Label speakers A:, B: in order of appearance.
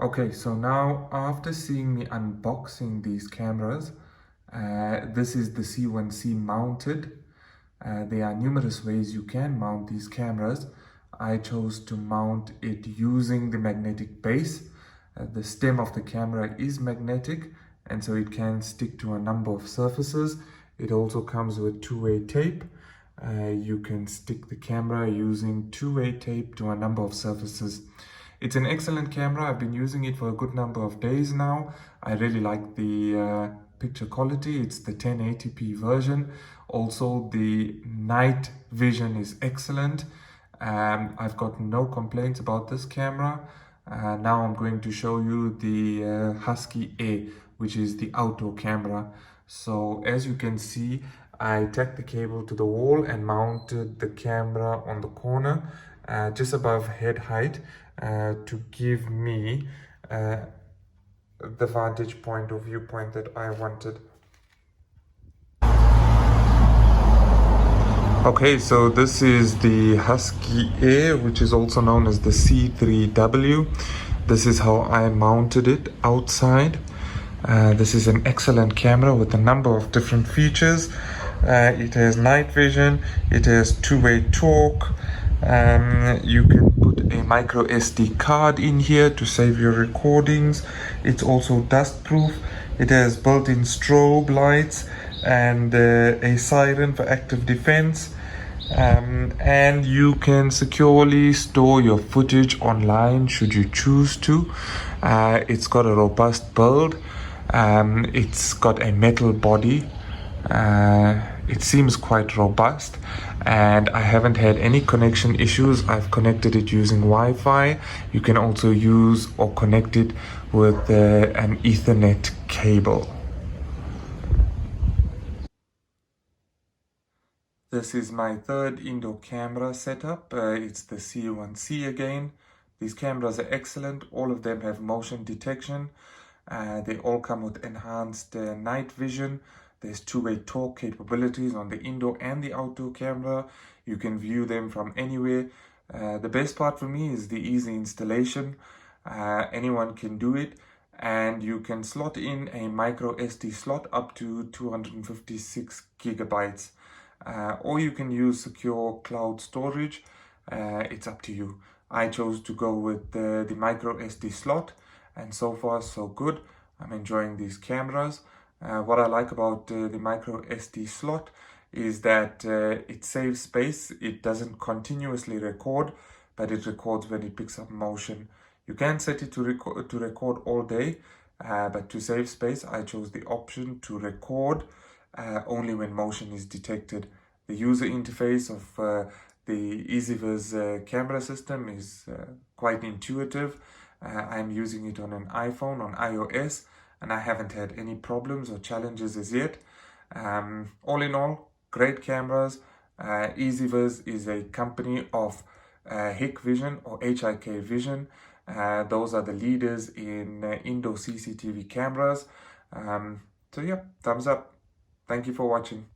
A: Okay, so now after seeing me unboxing these cameras, this is the C1C mounted. There are numerous ways you can mount these cameras. I chose to mount it using the magnetic base. The stem of the camera is magnetic, and so it can stick to a number of surfaces. It also comes with two-way tape. You can stick the camera using two-way tape to a number of surfaces. It's an excellent camera. I've been using it for a good number of days now. I really like the picture quality. It's the 1080p version. Also, the night vision is excellent. I've got no complaints about this camera. Now I'm going to show you the Husky A, which is the outdoor camera. So as you can see, I tacked the cable to the wall and mounted the camera on the corner just above head height to give me the vantage point or viewpoint that I wanted. Okay, so this is the Husky A, which is also known as the C3W. This is how I mounted it outside. This is an excellent camera with a number of different features. It has night vision, it has two-way talk. You can put a micro SD card in here to save your recordings. It's also dust proof. It has built-in strobe lights and a siren for active defense. And you can securely store your footage online should you choose to. It's got a robust build. It's got a metal body. It seems quite robust, and I haven't had any connection issues. I've connected it using Wi-Fi. You can also use or connect it with an Ethernet cable. This is my third indoor camera setup. It's the C1C again. These cameras are excellent. All of them have motion detection. They all come with enhanced night vision. There's two-way talk capabilities on the indoor and the outdoor camera. You can view them from anywhere. The best part for me is the easy installation. Anyone can do it, and you can slot in a micro SD slot up to 256 gigabytes, or you can use secure cloud storage. It's up to you. I chose to go with the micro SD slot, and so far so good. I'm enjoying these cameras. What I like about the micro SD slot is that it saves space. It doesn't continuously record, but it records when it picks up motion. You can set it to record all day, but to save space, I chose the option to record only when motion is detected. The user interface of the Ezviz camera system is quite intuitive. I'm using it on an iPhone, on iOS, and I haven't had any problems or challenges as yet. All in all, great cameras. Ezviz is a company of Hikvision or HIK Vision. Those are the leaders in indoor CCTV cameras. So yeah, thumbs up. Thank you for watching.